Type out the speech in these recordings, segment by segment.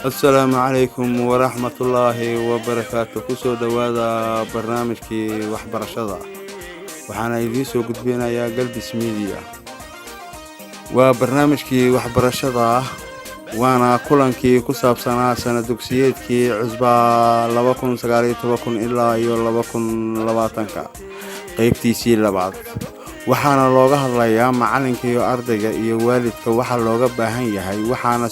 السلام عليكم ورحمة الله وبركاته. كسو دوادا برنامجكي وحبرشدة وحانا يديسو قدبينا يا قلب سميديا وبرنامجكي وحبرشدة وانا كلانكي كساب سنة دوكسيتكي عزبا لباكن سقاري تباكن إلا يو لباكن لباتنكا قيبتي سيل لبعض waxaana looga hadlayaa macalinka iyo ardayga iyo waalidka waxa looga baahan yahay waxaana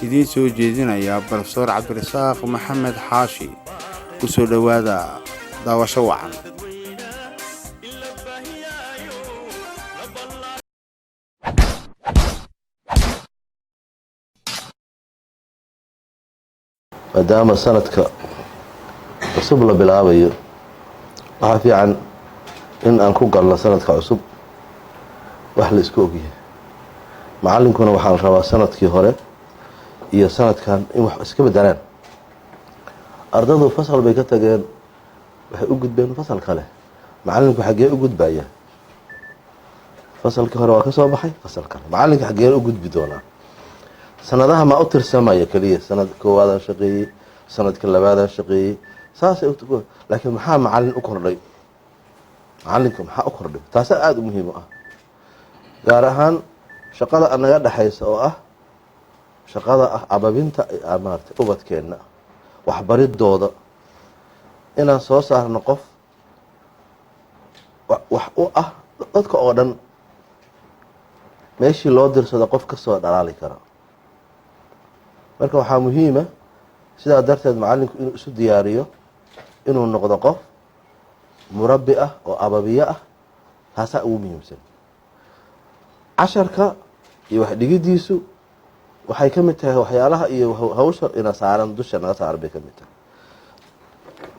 idiin soo jeedinaya Professor Cabdirasaaq Maxamed Xaashi ku soo dhawaada daawasho wacan maadaama sanadka cusub la bilaabayo waxa fiican in aan ku galno sanadka cusub wax la isku ogyahay macallinkuna waxaan rabaa sanadkii hore iyo sanadkan in wax iska bedelaan ardaydu fasal bay ka tageen waxay u gudbeen fasal kale macallinku xagee u gudbaya fasalkii hore waa ka soo baxay fasal kale macallinka xagee u gudbi doonaa sanadaha ma u tirsamaya kaliya sanad koowaad shaqeeyay sanadka labaad shaqeeyay saasay u tago laakiin maxaa macallin u kordhay macallinka maxaa u kordhay taas aad u muhiim ah gaar ahaan shaqada anaga dhaxaysa oo ah shaqada ababinta amaarta ubadkeena wax baridooda inaan soo saarno qof wax u ah dadka oo dhan meeshii loo dirsado qof ka soo dhalaali kara marka waxaa muhiim ah sidaa darteed macallinku inuu isu diyaariyo inuu noqdo qof murabbi ah oo ababiye ah taasaa ugu muhiimsan casharka iyo wax dhigidiisu waxay ka mid tahay waxyaalaha iyo hawsha ina saaran dusha naga saaran bay ka mid tahay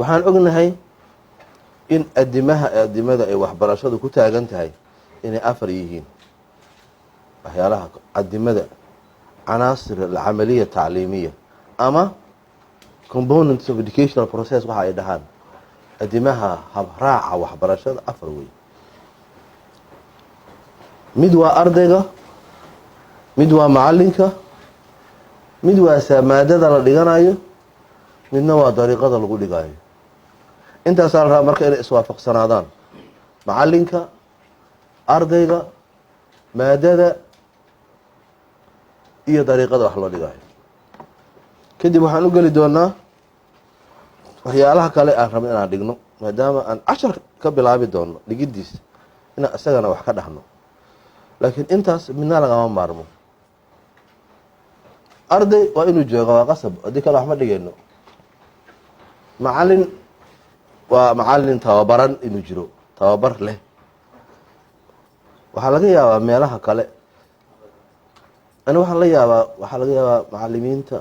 waxaan ognahay in adimada ay waxbarashadu ku taagan tahay inay afar yihiin waxyaalaha adimada عناصر العملية التعليمية أما components of educational process waxa ay dhahaan adimaha habraaca waxbarashada afar way mid waa ardayga mid waa macalinka mid waa maadada la dhiganayo midna waa dariiqada lagu dhigayo intaas aan rabaa marka inay iswaafaqsanaadaan macalinka ardayga maadada iyo dariiqada wax loo dhigayo kadib waxaan u gali doonaa waxyaalaha kale aan rabno inaan dhigno maadaama aan cashar ka bilaabi doono dhigidiis inaan isagana wax ka dhahno laakiin intaas midna lagama maarmo arday waa inuu joogo waa qasab haddii kale wax ma dhigayno macallin waa macallin tababaran inuu jiro tababar leh waxaa laga yaabaa meelaha kale أنا waxaan la yaabaa waxa laga yaabaa macallimiinta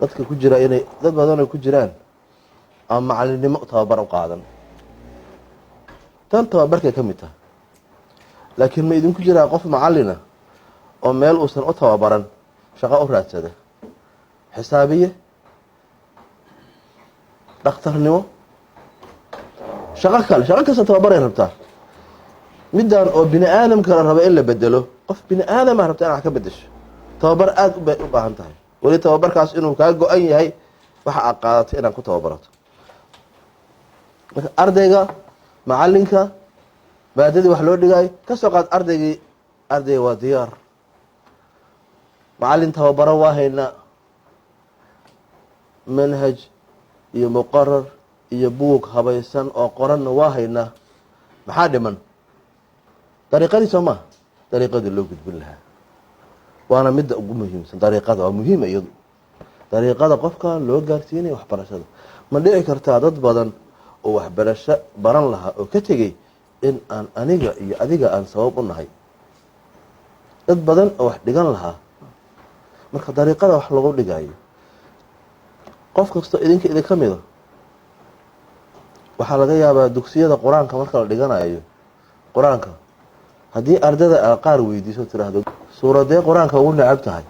dadka ku jira inay dad badan oo ku jiraan ama macallinimo tababar u qaadan tan tababarka ka mid tahay laakiin ma idin ku jira qof macallina oo meel uusan u tababaran shaqo u raadsada xisaabiye dhakhtarnimo shaqo kasta tababaray rabtaa midaan oo bini aadamka la rabo in la bedelo qof bini aadam ah rabta inaad ka bedesho tababar aad u baahan tahay wali tababarkaas inuu kaa go-an yahay waxa aad qaadatay inaad ku tababarato marka ardayga macalinka maadadii wax loo dhigayo ka soo qaad ardayga waa diyaar macallin tababaro waa haynaa manhaj iyo muqarar iyo buug habaysan oo qoranna waa haynaa maxaa dhiman dariiqadii soo maaha dariiqadii loo gudbin lahaa waana midda ugu muhiimsan dariiqada waa muhiim iyadu dariiqada qofka loo gaarsiinayo waxbarashada ma dhici kartaa dad badan oo waxbarasho baran lahaa oo ka tegay in aan aniga iyo adiga aan sabab u nahay dad badan oo wax dhigan lahaa marka dariiqada wax lagu dhigayo qof kasta idinka mid waxaa laga yaabaa dugsiyada quraanka marka la dhiganayo quraanka haddii ardada qaar weydiiso tiraahdo suuradee quraanka ugu necab tahay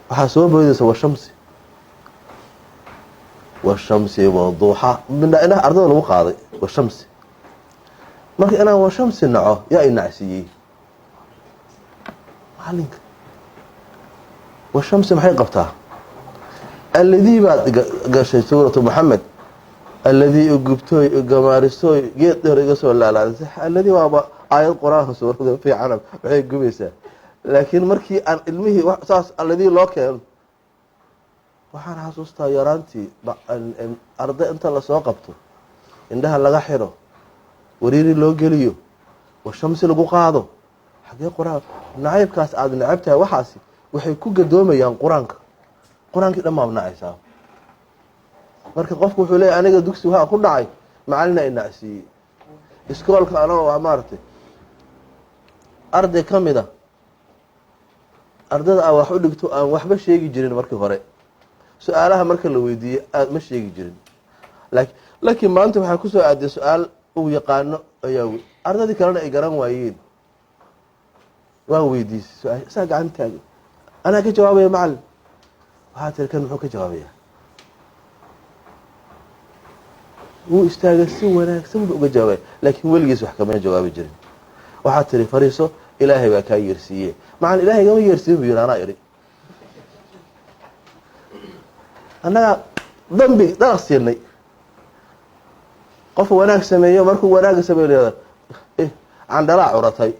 waxaa soo boodaysa washamsi waduuxa midna ardada lagu qaaday washamsi marka inaan washamsi naco yaa inacsiiyey macalinka washamsi maxay qabtaa alladii baad gashay suuratu maxamed alladii gubtooy gamaaristoy geed dheer iga soo laalaadisay alladii waaba aayad qur-aanka suurada fiican waxay gubaysaa laakiin markii aan ilmihii saas alladii loo keeno waxaan xasuustaa yaraantii arday inta lasoo qabto indhaha laga xiro wariiri loo geliyo washamsi lagu qaado xagee qur-aan nacaybkaas aada necab tahay waxaasi waxay ku gadoomayaan qur-aankii dhan baad nacaysaa marka qofku wuxuu leeyahy aniga dugsi waxaa ku dhacay macalina inacsiiyey iskoolka anagoo waa maaragtay arday ka mid a ardada aan wax u dhigto aan waxba sheegi jirin markii hore su-aalaha marka la weydiiyey aada ma sheegi jirin laakiin maanta waxaa kusoo aaday su-aal uu yaqaano ayaa ardadii kalena ay garan waayeen waa weydiisay su-aal isaa gacantaaga anaa ka jawaabaya macalin waxaa tiri kan muxuu ka jawaabaya wuu istaagay si wanaagsan buu uga jawaabay laakiin weligiis wax kama jawaabi jirin waxaa tiri fariiso ilaahay baa kaa yeersiiye macalin ilaahay gama yeersiin buu yidhi anaa idhi annaga dambi dalaq siinay qof wanaag sameeyo markuu wanaaga sameeyo leedahay candhalaa curatay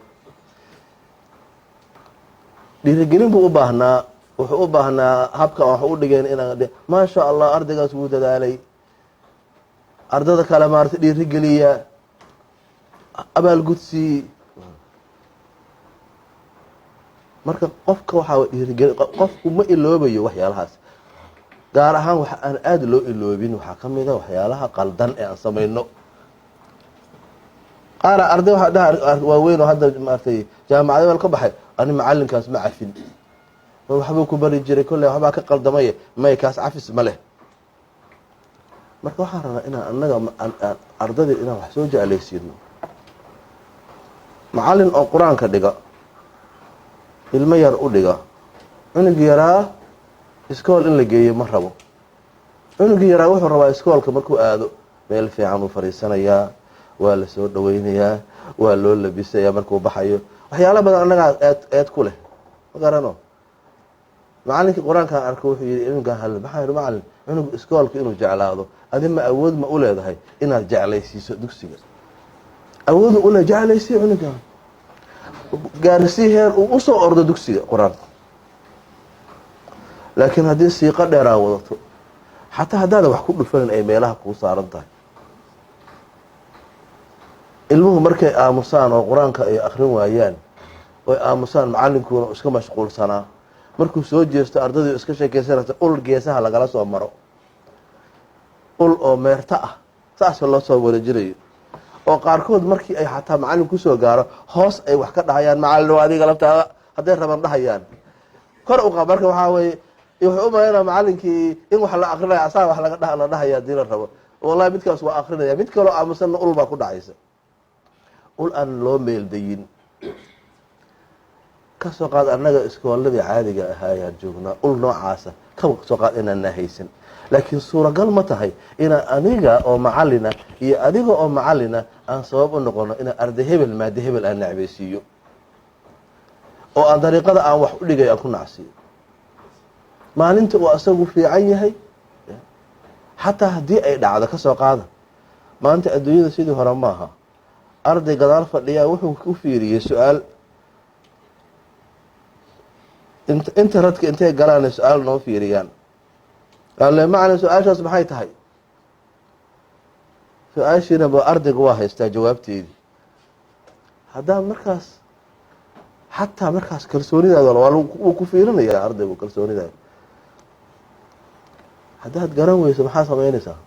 dhiirigelin buu u baahnaa wuxuu u baahnaa habka wax u dhigeen inaan maasha allah ardaygaas wuu dadaalay ardada kale maarata dhiirigeliya abaalgudsii marka qofka waxaa dhiirigeli qofku ma iloobayo waxyaalahaas gaar ahaan waxa aan aada loo iloobin waxaa ka mid a waxyaalaha qaldan ee aan samayno qaara arday waxaa dhaha waaweyn oo hadda maaragtay jaamacada meel ka baxay ani macalinkaas ma cafin waxbuu ku bari jiray kolley waxbaa ka qaldamay may kaas cafis ma leh marka waxaan rabaa inaan annaga ardadii inaan wax soo jeclaysiino macalin oo qur-aanka dhiga ilmo yar u dhiga cunugii yaraa iskool in la geeyo ma rabo cunugii yaraa wuxuu rabaa iskoolka markuu aado meel fiican uu fariisanayaa waa la soo dhaweynayaa waa loo labisayaa markuu baxayo waxyaala badan annagaa eed ku leh ma garano macalinkii qur-aankaan arko wuxuu yihi cunugaan hal maxaa yihi macalin cunug iskoolka inuu jeclaado adi ma awood ma u leedahay inaad jeclaysiiso dugsiga awoodu ule jeclaysii cunugaan gaarsii heer uu usoo ordo dugsiga qur-aanka laakiin haddii siiqo dheeraa wadato xataa haddaadan wax ku dhufanin ay meelaha kuu saaran tahay ilmuhu markay aamusaan oo qur-aanka ay akrin waayaan oy aamusaan macalinkuuna iska mashquulsanaa markuu soo jeesto ardadii iska sheekeysanaysa ul geesaha lagala soo maro ul oo meerto ah saasoo loo soo wareejinayo oo qaarkood markii ay xataa macalin kusoo gaaro hoos ay wax ka dhahayaan macalin adiga laftaada hadday raban dhahayaan kor u qab marka waxaa weeye wuxuu u malaynaa macalinkii in wax la akrinaya asaa wax la dhahaya hadii la rabo wallahi midkaas waa akrinaya mid kaloo aamusanna ul baa ku dhacaysa ul aan loo meeldayin kasoo qaad annaga iskooladii caadiga ahaayaan joognaa ul noocaasa kasoo qaad inaana haysan laakiin suuragal ma tahay inaan aniga oo macalina iyo adiga oo macalina aan sabab u noqono inaan arday hebel maade hebel aan necbaysiiyo oo aan dariiqada aan wax u dhigay aan ku nacsiiyo maalinta uu asagu fiican yahay xataa haddii ay dhacdo kasoo qaada maanta adduunyada sidii hore maaha arday gadaal fadhiyaa wuxuu ku fiiriyey su-aal internetka intay galaan su-aal noo fiiriyaan ale macalin su-aashaas maxay tahay su-aashiina ba ardayga waa haystaa jawaabteedii haddaa markaas xataa markaas kalsoonidaada wuu ku fiirinayaa ardaygu kalsoonidaada. haddaad garan weyso maxaa samaynaysaa?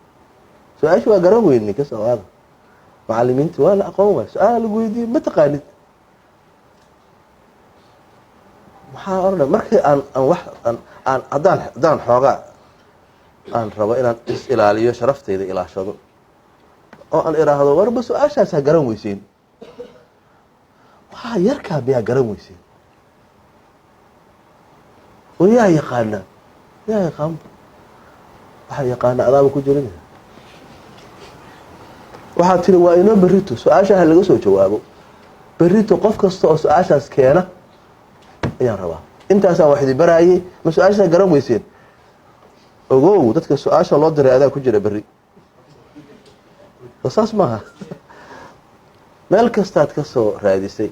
su-aasha waa garan weyni ka sooaada macalimiinta waa la aqoon waay su-aal lagu weydiiyey ma taqaanid maxaa oranay markii haddaan xoogaa aan rabo inaan is ilaaliyo sharafteyda ilaashado oo aan iraahdo warba su-aashaasaa garan weyseen waxaa yarkaa miyaa garan weyseen oo yaa yaqaana waxaa yaqaana adaaba ku jirin waxaad tiri waa inoo berito su-aashaha laga soo jawaabo berito qof kasta oo su-aashaas keena ayaan rabaa intaasaan wax idin baraayay ma su-aashaa garan weyseen ogow dadka su-aasha loo diray adaa ku jira berri saas maaha meel kastaad ka soo raadisay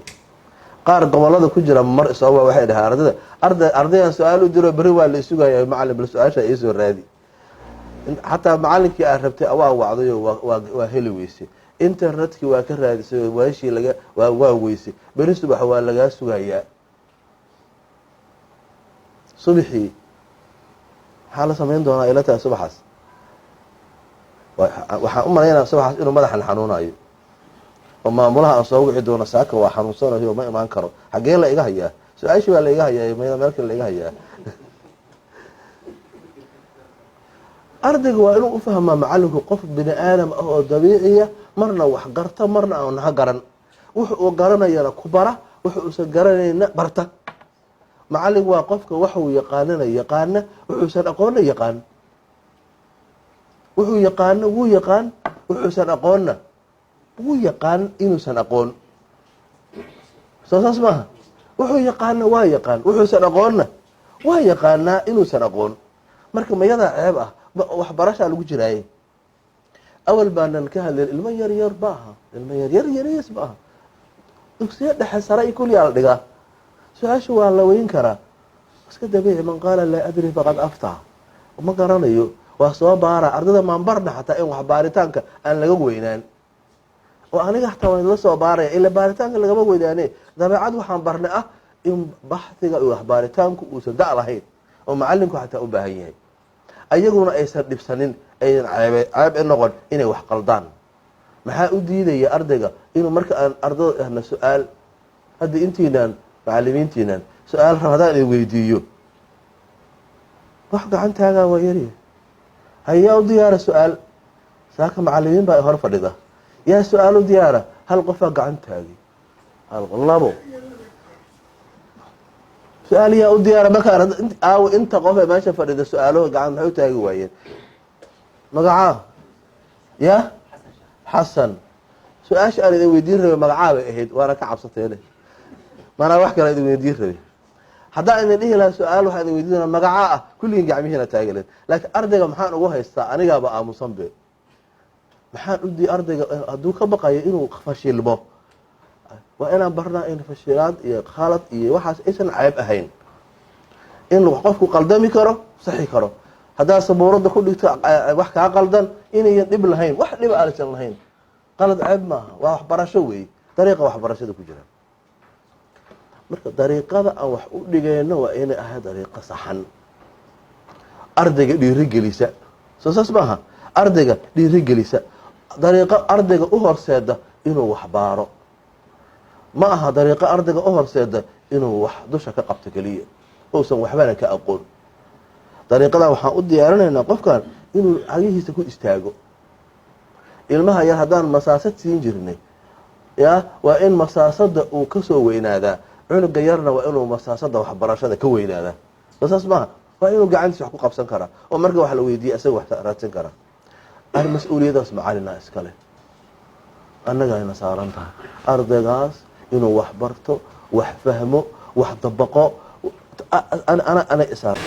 qaar gobolada ku jira mar isooba waxay dhahaan ardaydan su-aal u diro berri waa la isugaya macalin bal su-aasha iisoo raadi xataa macalinkii aad rabtay waa wacdayo waa heli weysay internetkii waa ka raadisay waashii waa weysay beri subax waa lagaa sugayaa subaxii maxaa la samayn doonaa ila tahay subaxaas waxaan u malaynaa subaxaas inuu madaxan xanuunayo oo maamulaha aan soo wici doono saaka waa xanuunsanayo ma imaan karo xaggee la iga hayaa su-aashii baa la iga hayaa meelkii la iga hayaa ardayga waa inuu u fahmaa macalinku qof bini aadam ah oo dabiiciya marna wax garta marna aan naha garan wuxu uu garanayana ku bara wuxu uusan garanayna barta macalinku waa qofka waxuu yaqaanana yaqaana wuxuusan aqoonna yaqaan wuxuu yaqaano wuu yaqaan wuxuusan aqoonna wuu yaqaan inuusan aqoon soo saas maaha wuxuu yaqaana waa yaqaan wuxuusan aqoonna waa yaqaanaa inuusan aqoon marka mayadaa ceeb ah waxbarashaa lagu jiraaye awal baanan ka hadleen ilmo yaryar ma aha ilmo yaryariis ma aha dugsiyo dhexe sare iyo kulliyaa la dhigaa su-aasha waa la weyn karaa iska dabiici man qaala laa adri faqad aftaa ma garanayo waa soo baara ardayda maan barna xataa in wax baaritaanka aan laga weynaan oo aniga xataa waan la soo baaraya ila baaritaanka lagama weynaane dabeecad waxaan barnay ah in baxdiga iyo wax baaritaanku uusan da' lahayn oo macalinku xataa u baahan yahay ayaguna aysan dhibsanin aynan ceeb noqon inay wax qaldaan maxaa u diidaya ardayga inuu marka aan ardayda ahna su-aal hadda intiinaan macalimiintiinaan su-aal rab haddaan idin weydiiyo wax gacantaagaa waa yarya hayaa u diyaara su-aal saaka macalimiin baa hor fadhida yaa su-aal u diyaara hal qofaa gacantaagi labo su-aal yaa u diyaara markaa aawo inta qof ee meesha fadhida su-aalaho gacan maxay u taagi waayeen magacaa ya xasan su-aasha aan idin weydiin rabay magacaa bay ahayd waana ka cabsateene maanaa wax kale idin weydiin rabay haddaan idin dhihi lahaa su-aal waxaa idin weydiin magacaa ah kulligiin gacmihiina taagaleen laakiin ardayga maxaan ugu haystaa anigaaba aamusan be maxaan udii ardayga hadduu ka baqayo inuu fashilmo waa inaan barnaa in fashilaad iyo khalad iyo waxaas aysan ceeb ahayn in qofku qaldami karo saxi karo haddaad sabuurada ku dhigto wax kaa qaldan inayan dhib lahayn wax dhiba aansan lahayn qalad ceeb maaha waa waxbarasho weeye dariiqa waxbarashada ku jira marka dariiqada aan wax u dhigayno waa inay ahay dariiqo saxan ardayga dhiirigelisa soo saas maaha ardayga dhiirigelisa dariiqo ardayga u horseeda inuu wax baaro ma aha dariiqo ardayga u horseeda inuu wax dusha ka qabto keliya uusan waxbana ka aqoon dariiqadan waxaan u diyaarinaynaa qofkan inuu cagihiisa ku istaago ilmaha yar haddaan masaasad siin jirnay ya waa in masaasada uu kasoo weynaadaa cunuga yarna waa inuu masaasada waxbarashada ka weynaadaa soo saas maaha waa inuu gacantiisa wax ku qabsan karaa oo marka wax la weydiiya isaga wax raadsan karaa ar mas-uuliyadaas macalina iskale annaga ayna saaran tahay ardaygaas inuu wax barto wax fahmo wax dabaqo ana isaar